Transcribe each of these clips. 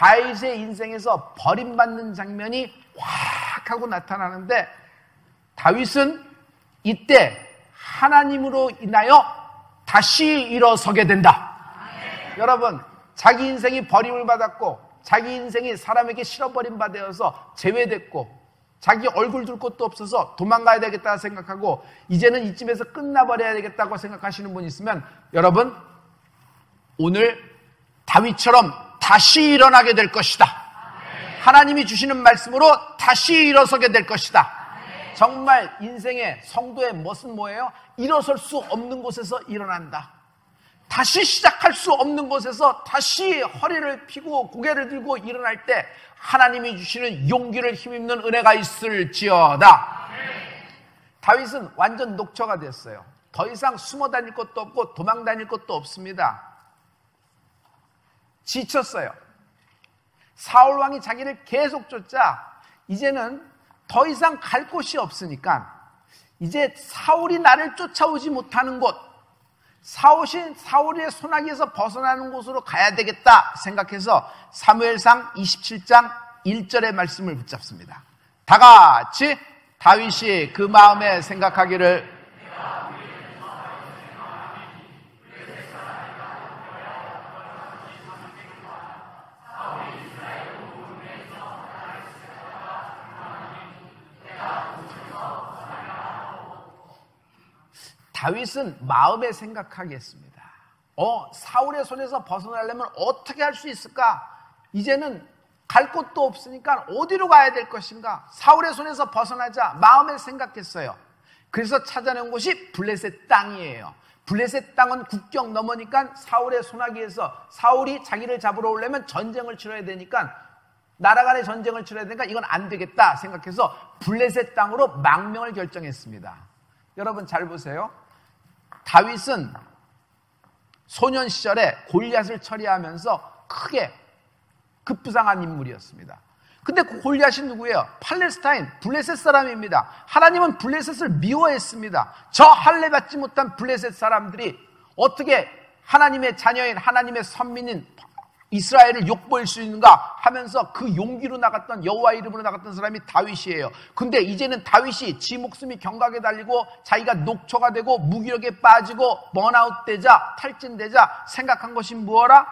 다윗의 인생에서 버림받는 장면이 확 하고 나타나는데 다윗은 이때 하나님으로 인하여 다시 일어서게 된다. 여러분, 자기 인생이 버림을 받았고 자기 인생이 사람에게 실어버림받아서 제외됐고 자기 얼굴 둘 곳도 없어서 도망가야 되겠다 생각하고 이제는 이쯤에서 끝나버려야 되겠다고 생각하시는 분 있으면 여러분, 오늘 다윗처럼 다시 일어나게 될 것이다. 하나님이 주시는 말씀으로 다시 일어서게 될 것이다. 정말 인생의 성도의 멋은 뭐예요? 일어설 수 없는 곳에서 일어난다. 다시 시작할 수 없는 곳에서 다시 허리를 펴고 고개를 들고 일어날 때 하나님이 주시는 용기를 힘입는 은혜가 있을지어다. 다윗은 완전 녹초가 됐어요. 더 이상 숨어 다닐 것도 없고 도망 다닐 것도 없습니다. 지쳤어요. 사울 왕이 자기를 계속 쫓자 이제는 더 이상 갈 곳이 없으니까 이제 사울이 나를 쫓아오지 못하는 곳, 사울의 손아귀에서 벗어나는 곳으로 가야 되겠다 생각해서 사무엘상 27장 1절의 말씀을 붙잡습니다. 다 같이 다윗이 그 마음에 생각하기를 다윗은 마음에 생각하겠습니다. 사울의 손에서 벗어나려면 어떻게 할 수 있을까? 이제는 갈 곳도 없으니까 어디로 가야 될 것인가? 사울의 손에서 벗어나자 마음에 생각했어요. 그래서 찾아낸 곳이 블레셋 땅이에요. 블레셋 땅은 국경 넘으니까 사울의 손아귀에서 사울이 자기를 잡으러 오려면 전쟁을 치러야 되니까 나라 간의 전쟁을 치러야 되니까 이건 안 되겠다 생각해서 블레셋 땅으로 망명을 결정했습니다. 여러분 잘 보세요. 다윗은 소년 시절에 골리앗을 처리하면서 크게 급부상한 인물이었습니다. 근데 그 골리앗이 누구예요? 팔레스타인, 블레셋 사람입니다. 하나님은 블레셋을 미워했습니다. 저 할례 받지 못한 블레셋 사람들이 어떻게 하나님의 자녀인 하나님의 선민인 이스라엘을 욕보일 수 있는가 하면서 그 용기로 나갔던 여호와 이름으로 나갔던 사람이 다윗이에요. 근데 이제는 다윗이 지 목숨이 경각에 달리고 자기가 녹초가 되고 무기력에 빠지고 번아웃 되자 탈진되자 생각한 것이 무엇라?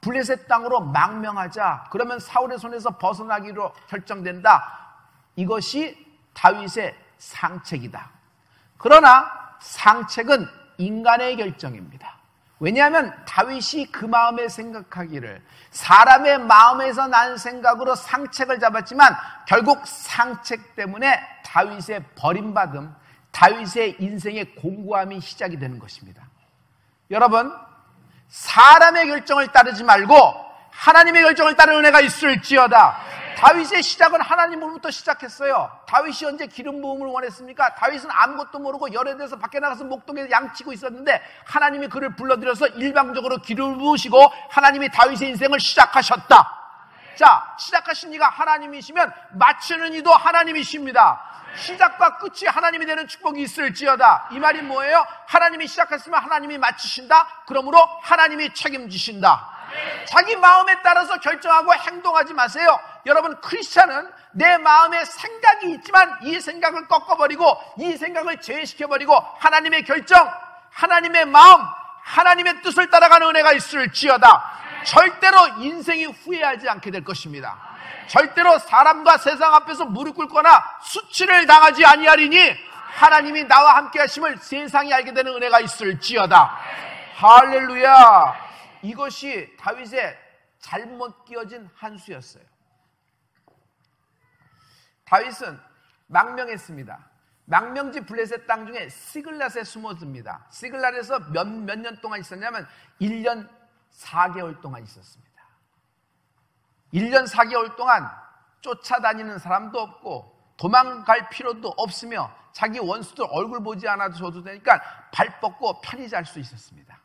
블레셋 땅으로 망명하자. 그러면 사울의 손에서 벗어나기로 결정된다. 이것이 다윗의 상책이다. 그러나 상책은 인간의 결정입니다. 왜냐하면 다윗이 그 마음에 생각하기를 사람의 마음에서 난 생각으로 상책을 잡았지만 결국 상책 때문에 다윗의 버림받음, 다윗의 인생의 공고함이 시작이 되는 것입니다. 여러분, 사람의 결정을 따르지 말고 하나님의 결정을 따르는 은혜가 있을지어다. 다윗의 시작은 하나님으로부터 시작했어요. 다윗이 언제 기름 부음을 원했습니까? 다윗은 아무것도 모르고 열애돼서 밖에 나가서 목동에 양치고 있었는데 하나님이 그를 불러들여서 일방적으로 기름을 부으시고 하나님이 다윗의 인생을 시작하셨다. 자, 시작하신 이가 하나님이시면 마치는 이도 하나님이십니다. 시작과 끝이 하나님이 되는 축복이 있을지어다. 이 말이 뭐예요? 하나님이 시작했으면 하나님이 마치신다. 그러므로 하나님이 책임지신다. 자기 마음에 따라서 결정하고 행동하지 마세요. 여러분, 크리스찬은 내 마음에 생각이 있지만 이 생각을 꺾어버리고 이 생각을 제외시켜버리고 하나님의 결정, 하나님의 마음, 하나님의 뜻을 따라가는 은혜가 있을지어다. 절대로 인생이 후회하지 않게 될 것입니다. 절대로 사람과 세상 앞에서 무릎 꿇거나 수치를 당하지 아니하리니 하나님이 나와 함께 하심을 세상이 알게 되는 은혜가 있을지어다. 할렐루야. 이것이 다윗의 잘못 끼워진 한 수였어요. 다윗은 망명했습니다. 망명지 블레셋 땅 중에 시글랏에 숨어듭니다. 시글랏에서 몇 년 동안 있었냐면 1년 4개월 동안 있었습니다. 1년 4개월 동안 쫓아다니는 사람도 없고 도망갈 필요도 없으며 자기 원수들 얼굴 보지 않아도 줘도 되니까 발 뻗고 편히 잘 수 있었습니다.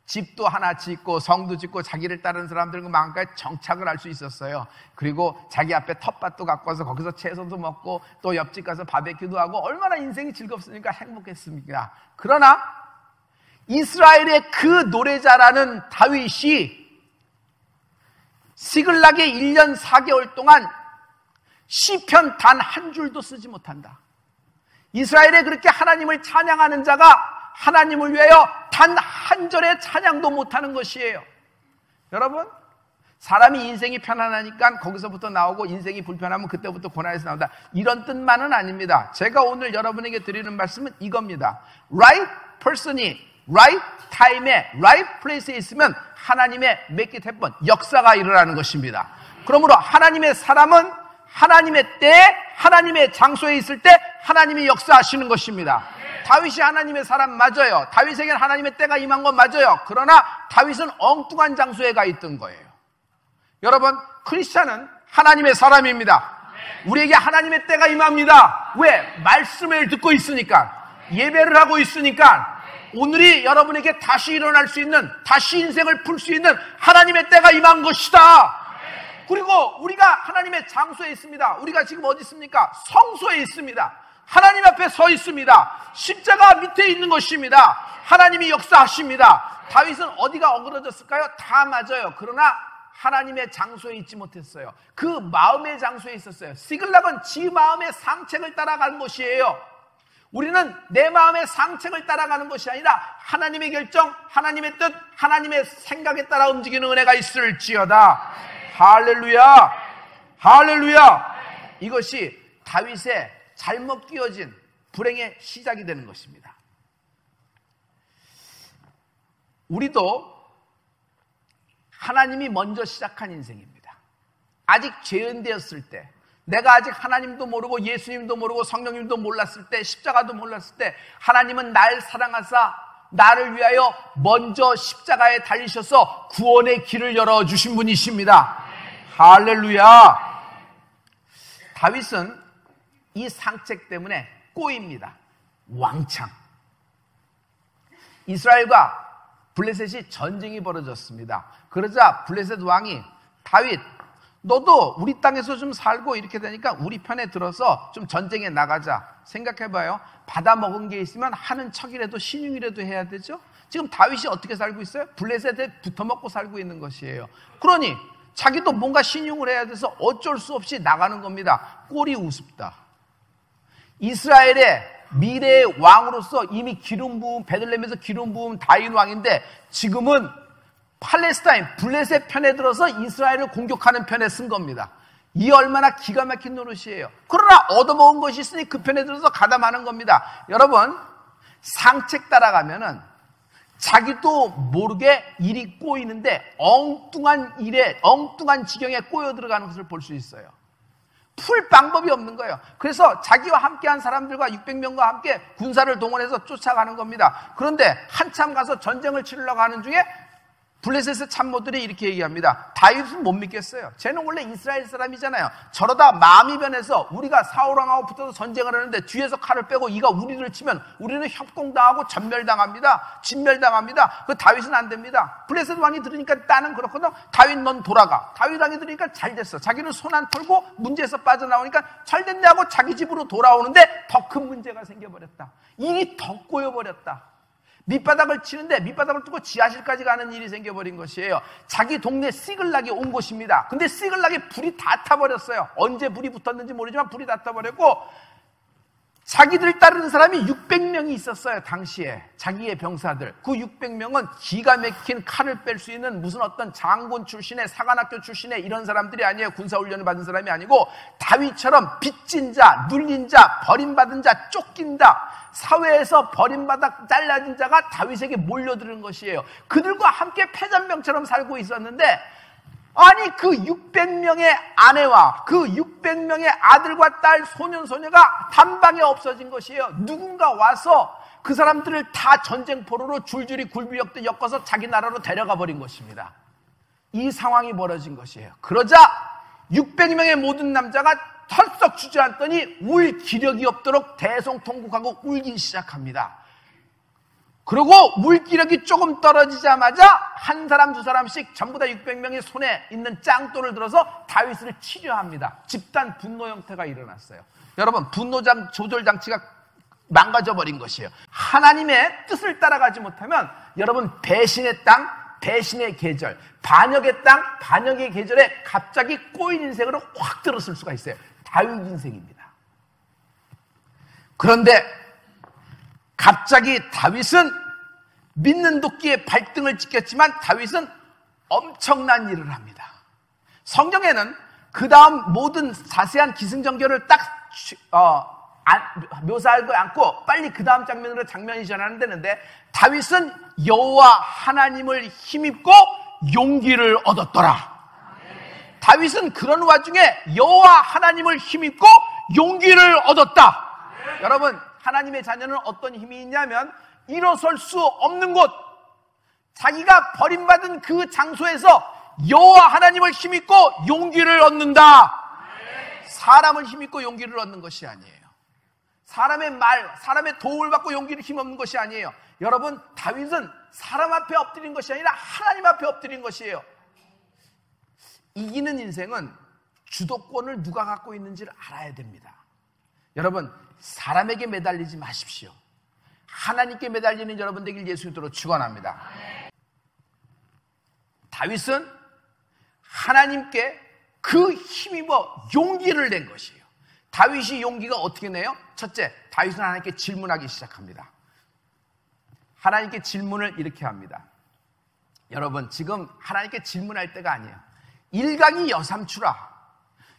집도 하나 짓고 성도 짓고 자기를 따르는 사람들과 마음까지 정착을 할 수 있었어요. 그리고 자기 앞에 텃밭도 갖고 와서 거기서 채소도 먹고 또 옆집 가서 바베큐도 하고 얼마나 인생이 즐겁습니까? 행복했습니까? 그러나 이스라엘의 그 노래자라는 다윗이 시글락에 1년 4개월 동안 시편 단 한 줄도 쓰지 못한다. 이스라엘에 그렇게 하나님을 찬양하는 자가 하나님을 위하여 단 한 절의 찬양도 못하는 것이에요. 여러분, 사람이 인생이 편안하니까 거기서부터 나오고 인생이 불편하면 그때부터 고난에서 나온다, 이런 뜻만은 아닙니다. 제가 오늘 여러분에게 드리는 말씀은 이겁니다. Right person이 right time에 right place에 있으면 하나님의 make it happen, 역사가 일어나는 것입니다. 그러므로 하나님의 사람은 하나님의 때에 하나님의 장소에 있을 때 하나님이 역사하시는 것입니다. 다윗이 하나님의 사람 맞아요. 다윗에게는 하나님의 때가 임한 건 맞아요. 그러나 다윗은 엉뚱한 장소에 가 있던 거예요. 여러분, 크리스찬은 하나님의 사람입니다. 우리에게 하나님의 때가 임합니다. 왜? 말씀을 듣고 있으니까, 예배를 하고 있으니까, 오늘이 여러분에게 다시 일어날 수 있는, 다시 인생을 풀 수 있는 하나님의 때가 임한 것이다. 그리고 우리가 하나님의 장소에 있습니다. 우리가 지금 어디 있습니까? 성소에 있습니다. 하나님 앞에 서 있습니다. 십자가 밑에 있는 것입니다. 하나님이 역사하십니다. 다윗은 어디가 어그러졌을까요? 다 맞아요. 그러나 하나님의 장소에 있지 못했어요. 그 마음의 장소에 있었어요. 시글락은 지 마음의 상책을 따라가는 것이에요. 우리는 내 마음의 상책을 따라가는 것이 아니라 하나님의 결정, 하나님의 뜻, 하나님의 생각에 따라 움직이는 은혜가 있을지어다. 할렐루야, 할렐루야. 이것이 다윗의 잘못 끼워진 불행의 시작이 되는 것입니다. 우리도 하나님이 먼저 시작한 인생입니다. 아직 죄인되었을 때, 내가 아직 하나님도 모르고 예수님도 모르고 성령님도 몰랐을 때, 십자가도 몰랐을 때, 하나님은 날 사랑하사 나를 위하여 먼저 십자가에 달리셔서 구원의 길을 열어주신 분이십니다. 할렐루야. 다윗은 이 상책 때문에 꼬입니다. 왕창. 이스라엘과 블레셋이 전쟁이 벌어졌습니다. 그러자 블레셋 왕이, 다윗, 너도 우리 땅에서 좀 살고 이렇게 되니까 우리 편에 들어서 좀 전쟁에 나가자. 생각해봐요. 받아먹은 게 있으면 하는 척이라도 신용이라도 해야 되죠. 지금 다윗이 어떻게 살고 있어요? 블레셋에 붙어먹고 살고 있는 것이에요. 그러니 자기도 뭔가 신용을 해야 돼서 어쩔 수 없이 나가는 겁니다. 꼴이 우습다. 이스라엘의 미래의 왕으로서 이미 기름 부음, 베들레헴에서 기름 부음 다윗 왕인데, 지금은 팔레스타인, 블레셋 편에 들어서 이스라엘을 공격하는 편에 쓴 겁니다. 이 얼마나 기가 막힌 노릇이에요. 그러나 얻어먹은 것이 있으니 그 편에 들어서 가담하는 겁니다. 여러분, 상책 따라가면은 자기도 모르게 일이 꼬이는데 엉뚱한 일에, 엉뚱한 지경에 꼬여 들어가는 것을 볼 수 있어요. 풀 방법이 없는 거예요. 그래서 자기와 함께한 사람들과 600명과 함께 군사를 동원해서 쫓아가는 겁니다. 그런데 한참 가서 전쟁을 치르려고 하는 중에 블레셋의 참모들이 이렇게 얘기합니다. 다윗은 못 믿겠어요. 쟤는 원래 이스라엘 사람이잖아요. 저러다 마음이 변해서 우리가 사울왕하고 붙어서 전쟁을 하는데 뒤에서 칼을 빼고 이가 우리를 치면 우리는 협공당하고 전멸당합니다. 진멸당합니다. 그 다윗은 안 됩니다. 블레셋 왕이 들으니까 나는 그렇거든. 다윗 넌 돌아가. 다윗 왕이 들으니까 잘 됐어. 자기는 손 안 털고 문제에서 빠져나오니까 잘 됐냐고 자기 집으로 돌아오는데 더 큰 문제가 생겨버렸다. 일이 더 꼬여버렸다. 밑바닥을 치는데 밑바닥을 뚫고 지하실까지 가는 일이 생겨버린 것이에요. 자기 동네 시글락이 온 곳입니다. 근데 시글락에 불이 다 타버렸어요. 언제 불이 붙었는지 모르지만 불이 다 타버렸고, 자기들 따르는 사람이 600명이 있었어요. 당시에 자기의 병사들. 그 600명은 기가 막힌 칼을 뺄 수 있는 무슨 어떤 장군 출신의, 사관학교 잘못의 이런 사람들이 아니에요. 군사훈련을 받은 사람이 아니고 다윗처럼 빚진 자, 눌린 자, 버림받은 자, 쫓긴 자, 사회에서 버림받아 잘라진 자가 다윗에게 몰려드는 것이에요. 그들과 함께 패잔병처럼 살고 있었는데, 아니 그 600명의 아내와 그 600명의 아들과 딸, 소년, 소녀가 단방에 없어진 것이에요. 누군가 와서 그 사람들을 다 전쟁포로로 줄줄이 굴비역대 엮어서 자기 나라로 데려가 버린 것입니다. 이 상황이 벌어진 것이에요. 그러자 600명의 모든 남자가 털썩 주저앉더니 울 기력이 없도록 대성통곡하고 울기 시작합니다. 그리고 물기력이 조금 떨어지자마자 한 사람 두 사람씩 전부 다 600명의 손에 있는 짱돌을 들어서 다윗을 치료합니다. 집단 분노 형태가 일어났어요. 여러분, 분노 조절 장치가 망가져 버린 것이에요. 하나님의 뜻을 따라가지 못하면 여러분 배신의 땅, 배신의 계절, 반역의 땅, 반역의 계절에 갑자기 꼬인 인생으로 확 들었을 수가 있어요. 다윗 인생입니다. 그런데 갑자기 다윗은 믿는 도끼에 발등을 찍혔지만 다윗은 엄청난 일을 합니다. 성경에는 그 다음 모든 자세한 기승전결을 딱 묘사하지 않고 빨리 그 다음 장면이 전하는 데는데 다윗은 여호와 하나님을 힘입고 용기를 얻었더라. 다윗은 그런 와중에 여호와 하나님을 힘입고 용기를 얻었다. 여러분, 하나님의 자녀는 어떤 힘이 있냐면 일어설 수 없는 곳, 자기가 버림받은 그 장소에서 여호와 하나님을 힘입고 용기를 얻는다. 사람을 힘입고 용기를 얻는 것이 아니에요. 사람의 말, 사람의 도움을 받고 용기를 힘없는 것이 아니에요. 여러분, 다윗은 사람 앞에 엎드린 것이 아니라 하나님 앞에 엎드린 것이에요. 이기는 인생은 주도권을 누가 갖고 있는지를 알아야 됩니다. 여러분, 사람에게 매달리지 마십시오. 하나님께 매달리는 여러분 되길 예수 이름으로 축원합니다. 다윗은 하나님께 그 힘입어 용기를 낸 것이에요. 다윗이 용기가 어떻게 내요? 첫째, 다윗은 하나님께 질문하기 시작합니다. 하나님께 질문을 이렇게 합니다. 여러분, 지금 하나님께 질문할 때가 아니에요. 일강이 여삼추라.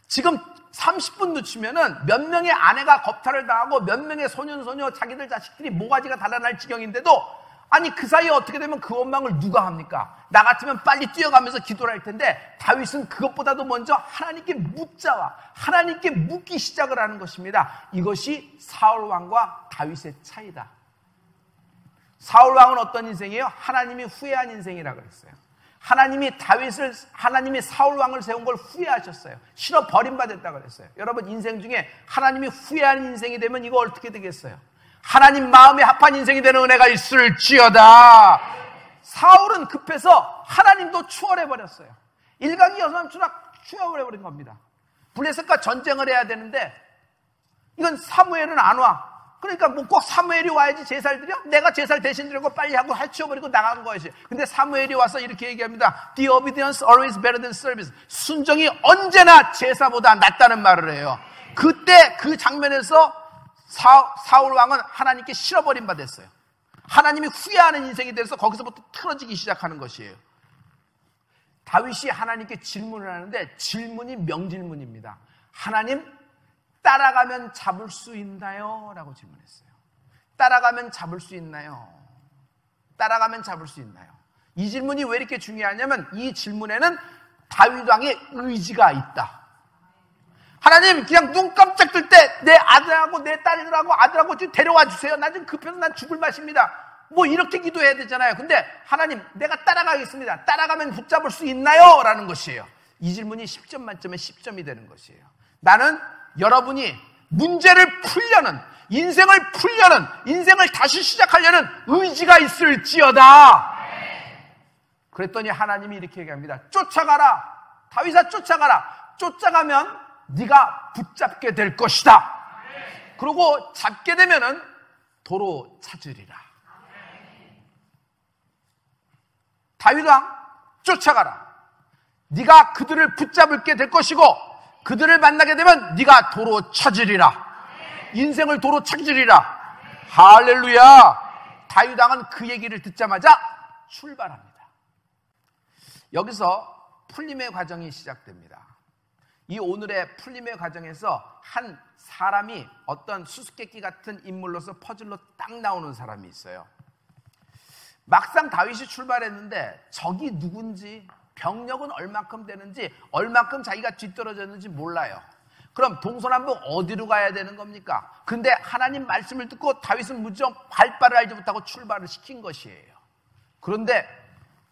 지금 30분 늦추면은 몇 명의 아내가 겁탈을 당하고 몇 명의 소년, 자기들 자식들이 모가지가 달아날 지경인데도 아니 그 사이에 어떻게 되면 그 원망을 누가 합니까? 나 같으면 빨리 뛰어가면서 기도를 할 텐데 다윗은 그것보다도 먼저 하나님께 묻자와 하나님께 묻기 시작을 하는 것입니다. 이것이 사울왕과 다윗의 차이다. 사울왕은 어떤 인생이에요? 하나님이 후회한 인생이라고 그랬어요. 하나님이 사울왕을 세운 걸 후회하셨어요. 싫어 버림받았다고 그랬어요. 여러분, 인생 중에 하나님이 후회한 인생이 되면 이거 어떻게 되겠어요? 하나님 마음에 합한 인생이 되는 은혜가 있을지어다. 사울은 급해서 하나님도 추월해버렸어요. 일강이 여삼추락 추월해버린 겁니다. 블레셋과 전쟁을 해야 되는데 이건 사무엘은 안 와. 그러니까 뭐 꼭 사무엘이 와야지 제사를 드려? 내가 제사를 대신 드리고 빨리 하고 해치워버리고 나간 거지. 근데 사무엘이 와서 이렇게 얘기합니다. The obedience always better than service. 순종이 언제나 제사보다 낫다는 말을 해요. 그때 그 장면에서 사울 왕은 하나님께 실어버린 바 됐어요. 하나님이 후회하는 인생이 돼서 거기서부터 틀어지기 시작하는 것이에요. 다윗이 하나님께 질문을 하는데 질문이 명질문입니다. 하나님, 따라가면 잡을 수 있나요? 라고 질문했어요. 따라가면 잡을 수 있나요? 따라가면 잡을 수 있나요? 이 질문이 왜 이렇게 중요하냐면 이 질문에는 다윗 왕의 의지가 있다. 하나님, 그냥 눈 깜짝 뜰 때 내 아들하고 내 딸들하고 아들하고 좀 데려와 주세요. 나 지금 급해서 난 죽을 맛입니다. 뭐 이렇게 기도해야 되잖아요. 근데 하나님, 내가 따라가겠습니다. 따라가면 붙잡을 수 있나요? 라는 것이에요. 이 질문이 10점 만점에 10점이 되는 것이에요. 나는 여러분이 문제를 풀려는, 인생을 풀려는, 인생을 다시 시작하려는 의지가 있을지어다. 그랬더니 하나님이 이렇게 얘기합니다. 쫓아가라. 다윗아, 쫓아가라. 쫓아가면 네가 붙잡게 될 것이다. 그리고 잡게 되면은 도로 찾으리라. 다윗아, 쫓아가라. 네가 그들을 붙잡게 될 것이고 그들을 만나게 되면 네가 도로 찾으리라. 인생을 도로 찾으리라. 할렐루야. 다윗 왕은 그 얘기를 듣자마자 출발합니다. 여기서 풀림의 과정이 시작됩니다. 이 오늘의 풀림의 과정에서 한 사람이 어떤 수수께끼 같은 인물로서 퍼즐로 딱 나오는 사람이 있어요. 막상 다윗이 출발했는데 적이 누군지, 병력은 얼마큼 되는지, 얼마큼 자기가 뒤떨어졌는지 몰라요. 그럼 동서남북 어디로 가야 되는 겁니까? 근데 하나님 말씀을 듣고 다윗은 무정 발발을 알지 못하고 출발을 시킨 것이에요. 그런데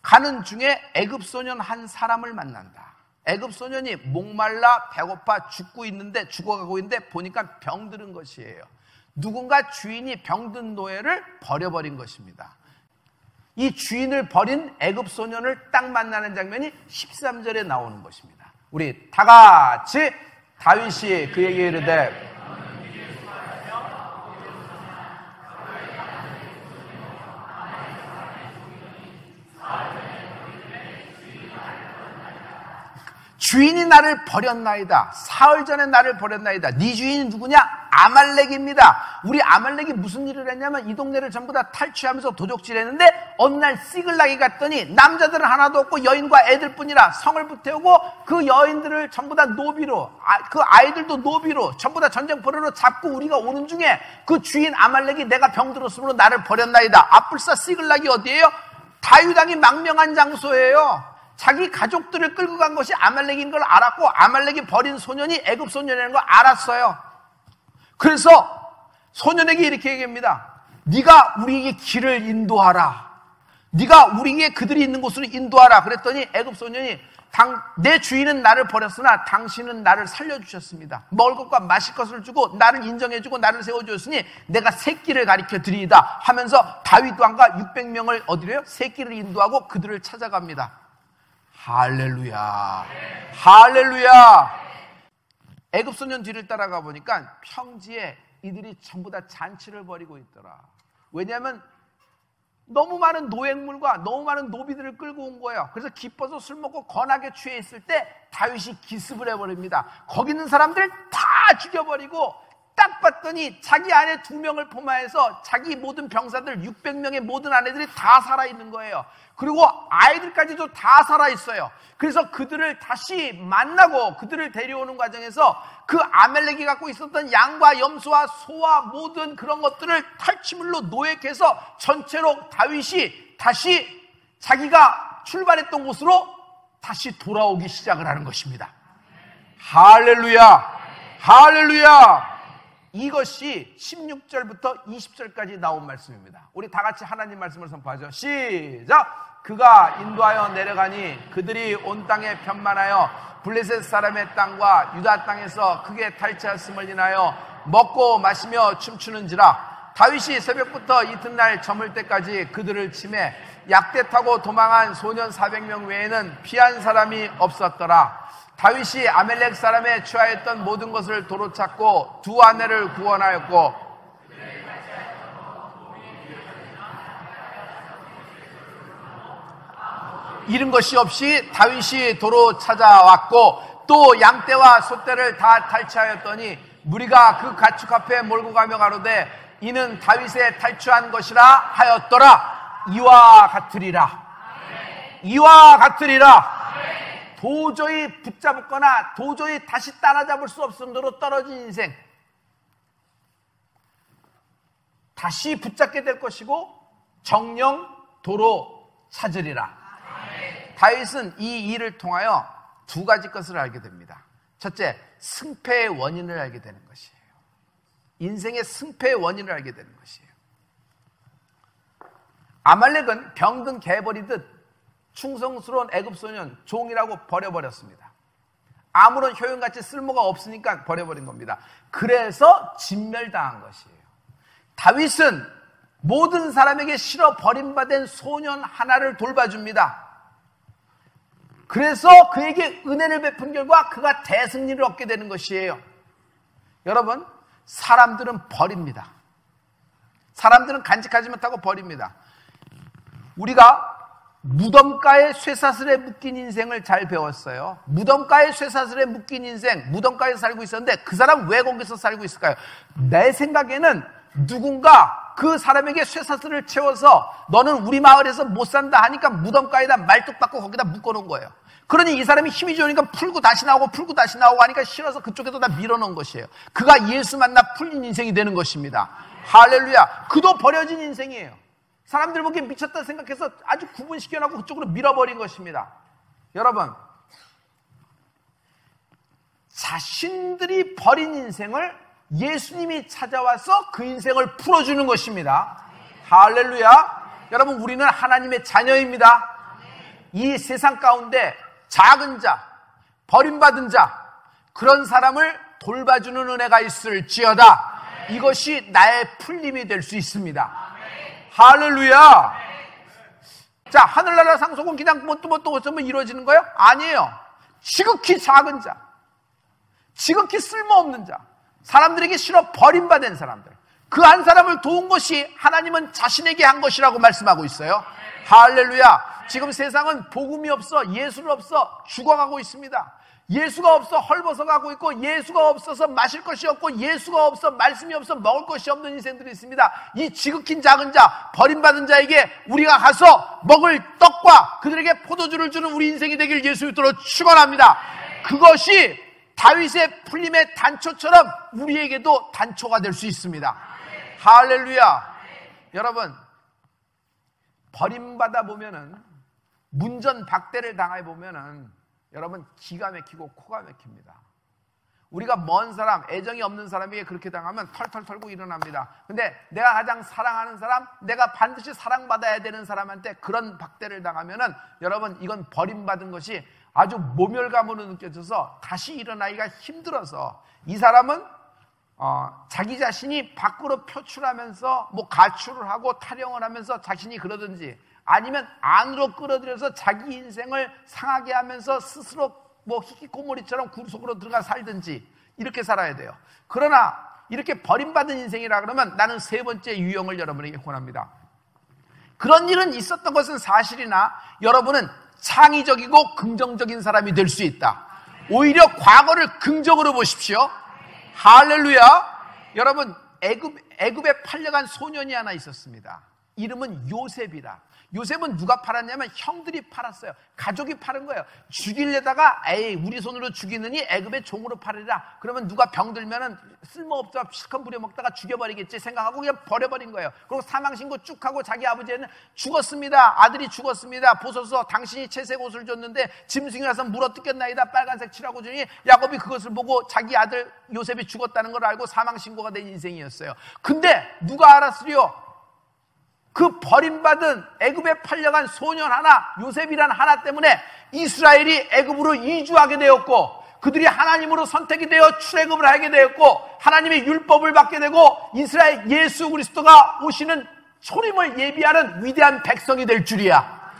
가는 중에 애굽 소년 한 사람을 만난다. 애굽 소년이 목말라 배고파 죽어가고 있는데 보니까 병들은 것이에요. 누군가 주인이 병든 노예를 버려버린 것입니다. 이 주인을 버린 애굽 소년을 딱 만나는 장면이 13절에 나오는 것입니다. 우리 다 같이 다윗이 그에게 이르되 주인이 나를 버렸나이다. 사흘 전에 나를 버렸나이다. 네 주인이 누구냐? 아말렉입니다. 우리 아말렉이 무슨 일을 했냐면 이 동네를 전부 다 탈취하면서 도적질했는데 어느 날 시글락에 갔더니 남자들은 하나도 없고 여인과 애들뿐이라 성을 불태우고 그 여인들을 전부 다 노비로, 그 아이들도 노비로 전부 다 전쟁포로로 잡고 우리가 오는 중에 그 주인 아말렉이 내가 병들었으므로 나를 버렸나이다. 아뿔사 시글락이 어디예요? 다윗 왕이 망명한 장소예요. 자기 가족들을 끌고 간 것이 아말렉인 걸 알았고 아말렉이 버린 소년이 애굽 소년이라는 걸 알았어요. 그래서 소년에게 이렇게 얘기합니다. 네가 우리에게 길을 인도하라. 네가 우리에게 그들이 있는 곳으로 인도하라. 그랬더니 애굽 소년이 내 주인은 나를 버렸으나 당신은 나를 살려주셨습니다. 먹을 것과 마실 것을 주고 나를 인정해주고 나를 세워주었으니 내가 새끼를 가리켜 드리이다 하면서 다윗 왕과 600명을 어디래요? 새끼를 인도하고 그들을 찾아갑니다. 할렐루야. 할렐루야. 애굽 소년 뒤를 따라가 보니까 평지에 이들이 전부 다 잔치를 벌이고 있더라. 왜냐하면 너무 많은 노획물과 너무 많은 노비들을 끌고 온 거예요. 그래서 기뻐서 술 먹고 건하게 취해 있을 때 다윗이 기습을 해버립니다. 거기 있는 사람들 다 죽여버리고 딱 봤더니 자기 아내 2명을 포함해서 자기 모든 병사들 600명의 모든 아내들이 다 살아있는 거예요. 그리고 아이들까지도 다 살아있어요. 그래서 그들을 다시 만나고 그들을 데려오는 과정에서 그 아멜렉이 갖고 있었던 양과 염소와 소와 모든 그런 것들을 탈취물로 노획해서 전체로 다윗이 다시 자기가 출발했던 곳으로 다시 돌아오기 시작을 하는 것입니다. 할렐루야. 할렐루야. 이것이 16절부터 20절까지 나온 말씀입니다. 우리 다 같이 하나님 말씀을 선포하죠. 시작! 그가 인도하여 내려가니 그들이 온 땅에 편만하여 블레셋 사람의 땅과 유다 땅에서 크게 탈취하였음을 인하여 먹고 마시며 춤추는지라. 다윗이 새벽부터 이튿날 저물 때까지 그들을 치매 약대 타고 도망한 소년 400명 외에는 피한 사람이 없었더라. 다윗이 아멜렉 사람에 취하였던 모든 것을 도로 찾고 2 아내를 구원하였고 잃은 것이 없이 다윗이 도로 찾아왔고 또 양떼와 소떼를 다 탈취하였더니 무리가 그 가축 앞에 몰고 가며 가로되 이는 다윗의 탈취한 것이라 하였더라. 이와 같으리라. 이와 같으리라. 도저히 붙잡거나 도저히 다시 따라잡을 수 없을 정도로 떨어진 인생, 다시 붙잡게 될 것이고 정령 도로 찾으리라. 다윗은 이 일을 통하여 2가지 것을 알게 됩니다. 첫째, 승패의 원인을 알게 되는 것이에요. 인생의 승패의 원인을 알게 되는 것이에요. 아말렉은 병든 개버리듯 충성스러운 애굽 소년 종이라고 버려버렸습니다. 아무런 효용같이 쓸모가 없으니까 버려버린 겁니다. 그래서 진멸당한 것이에요. 다윗은 모든 사람에게 실어 버림받은 소년 하나를 돌봐줍니다. 그래서 그에게 은혜를 베푼 결과 그가 대승리를 얻게 되는 것이에요. 여러분, 사람들은 버립니다. 사람들은 간직하지 못하고 버립니다. 우리가 무덤가에 쇠사슬에 묶인 인생을 잘 배웠어요. 무덤가에 쇠사슬에 묶인 인생, 무덤가에 살고 있었는데 그 사람 왜 거기서 살고 있을까요? 내 생각에는 누군가 그 사람에게 쇠사슬을 채워서 너는 우리 마을에서 못 산다 하니까 무덤가에다 말뚝 박고 거기다 묶어놓은 거예요. 그러니 이 사람이 힘이 좋으니까 풀고 다시 나오고 풀고 다시 나오고 하니까 싫어서 그쪽에다 다 밀어놓은 것이에요. 그가 예수 만나 풀린 인생이 되는 것입니다. 할렐루야. 그도 버려진 인생이에요. 사람들 보기에 미쳤다 생각해서 아주 구분시켜놓고 그쪽으로 밀어버린 것입니다. 여러분, 자신들이 버린 인생을 예수님이 찾아와서 그 인생을 풀어주는 것입니다. 할렐루야. 여러분, 우리는 하나님의 자녀입니다. 이 세상 가운데 작은 자, 버림받은 자, 그런 사람을 돌봐주는 은혜가 있을지어다. 이것이 나의 풀림이 될 수 있습니다. 할렐루야. 자, 하늘나라 상속은 그냥 뭐 이루어지는 거예요? 아니에요. 지극히 작은 자, 지극히 쓸모없는 자, 사람들에게 실어 버림받은 사람들, 그 한 사람을 도운 것이 하나님은 자신에게 한 것이라고 말씀하고 있어요. 할렐루야. 지금 세상은 복음이 없어, 예술 없어 죽어가고 있습니다. 예수가 없어 헐벗어가고 있고, 예수가 없어서 마실 것이 없고, 예수가 없어 말씀이 없어 먹을 것이 없는 인생들이 있습니다. 이 지극히 작은 자, 버림받은 자에게 우리가 가서 먹을 떡과 그들에게 포도주를 주는 우리 인생이 되길 예수 이름으로 축원합니다. 그것이 다윗의 풀림의 단초처럼 우리에게도 단초가 될 수 있습니다. 할렐루야. 여러분, 버림받아 보면은, 문전박대를 당해 보면은 여러분 기가 막히고 코가 막힙니다. 우리가 먼 사람, 애정이 없는 사람에게 그렇게 당하면 털털 털고 일어납니다. 근데 내가 가장 사랑하는 사람, 내가 반드시 사랑받아야 되는 사람한테 그런 박대를 당하면은 여러분, 이건 버림받은 것이 아주 모멸감으로 느껴져서 다시 일어나기가 힘들어서, 이 사람은 자기 자신이 밖으로 표출하면서 뭐 가출을 하고 타령을 하면서 자신이 그러든지, 아니면 안으로 끌어들여서 자기 인생을 상하게 하면서 스스로 뭐 히키코모리처럼 굴속으로 들어가 살든지 이렇게 살아야 돼요. 그러나 이렇게 버림받은 인생이라 그러면 나는 세 번째 유형을 여러분에게 권합니다. 그런 일은 있었던 것은 사실이나 여러분은 창의적이고 긍정적인 사람이 될 수 있다. 오히려 과거를 긍정으로 보십시오. 할렐루야. 여러분, 애굽에 팔려간 소년이 하나 있었습니다. 이름은 요셉이라. 요셉은 누가 팔았냐면 형들이 팔았어요. 가족이 팔은 거예요. 죽이려다가 에이 우리 손으로 죽이느니 애굽의 종으로 팔으리라. 그러면 누가 병들면은 쓸모없어 실컷 부려먹다가 죽여버리겠지 생각하고 그냥 버려버린 거예요. 그리고 사망신고 쭉 하고 자기 아버지는 죽었습니다. 아들이 죽었습니다. 보소서 당신이 채색 옷을 줬는데 짐승이라서 물어뜯겼나이다. 빨간색 칠하고 주니 야곱이 그것을 보고 자기 아들 요셉이 죽었다는 걸 알고 사망신고가 된 인생이었어요. 근데 누가 알았으리요? 그 버림받은 애굽에 팔려간 소년 하나, 요셉이란 하나 때문에 이스라엘이 애굽으로 이주하게 되었고, 그들이 하나님으로 선택이 되어 출애굽을 하게 되었고, 하나님의 율법을 받게 되고, 이스라엘 예수 그리스도가 오시는 초림을 예비하는 위대한 백성이 될 줄이야.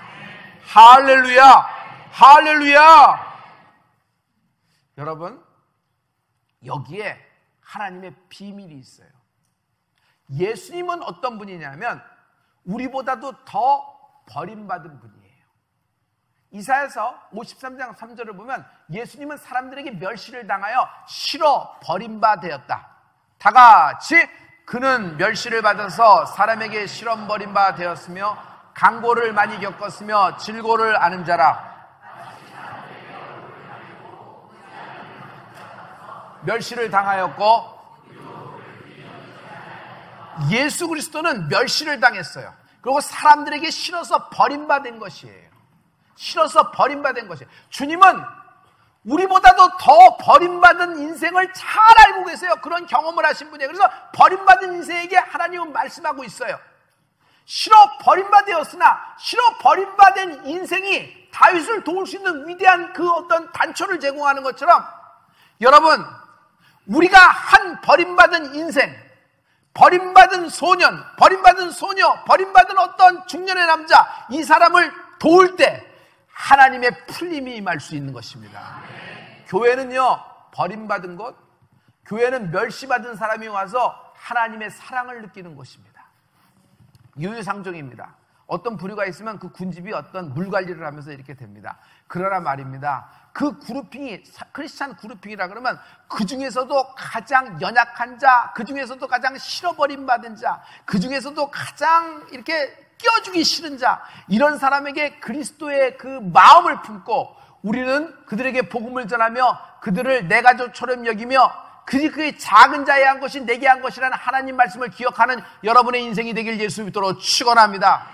할렐루야. 할렐루야. 여러분, 여기에 하나님의 비밀이 있어요. 예수님은 어떤 분이냐면 우리보다도 더 버림받은 분이에요. 이사야서 53장 3절을 보면 예수님은 사람들에게 멸시를 당하여 실어 버림받았다. 다 같이, 그는 멸시를 받아서 사람에게 실어 버림바 되었으며 강고를 많이 겪었으며 질고를 아는 자라. 멸시를 당하였고, 예수 그리스도는 멸시를 당했어요. 그리고 사람들에게 실어서 버림받은 것이에요. 실어서 버림받은 것이에요. 주님은 우리보다도 더 버림받은 인생을 잘 알고 계세요. 그런 경험을 하신 분이에요. 그래서 버림받은 인생에게 하나님은 말씀하고 있어요. 실어 버림받았으나 실어 버림받은 인생이 다윗을 도울 수 있는 위대한 그 어떤 단초를 제공하는 것처럼, 여러분, 우리가 한 버림받은 인생, 버림받은 소년, 버림받은 소녀, 버림받은 어떤 중년의 남자, 이 사람을 도울 때 하나님의 풀림이 임할 수 있는 것입니다. 교회는요, 버림받은 것, 교회는 멸시받은 사람이 와서 하나님의 사랑을 느끼는 것입니다. 유유상종입니다. 어떤 부류가 있으면 그 군집이 어떤 물 관리를 하면서 이렇게 됩니다. 그러나 말입니다, 그 그룹핑이 크리스찬 그룹핑이라 그러면 그 중에서도 가장 연약한 자, 그 중에서도 가장 실어버림받은 자, 그 중에서도 가장 이렇게 끼워주기 싫은 자, 이런 사람에게 그리스도의 그 마음을 품고 우리는 그들에게 복음을 전하며 그들을 내 가족처럼 여기며 그의 작은 자에 한 것이 내게 한 것이라는 하나님 말씀을 기억하는 여러분의 인생이 되길 예수 믿도록 축원합니다.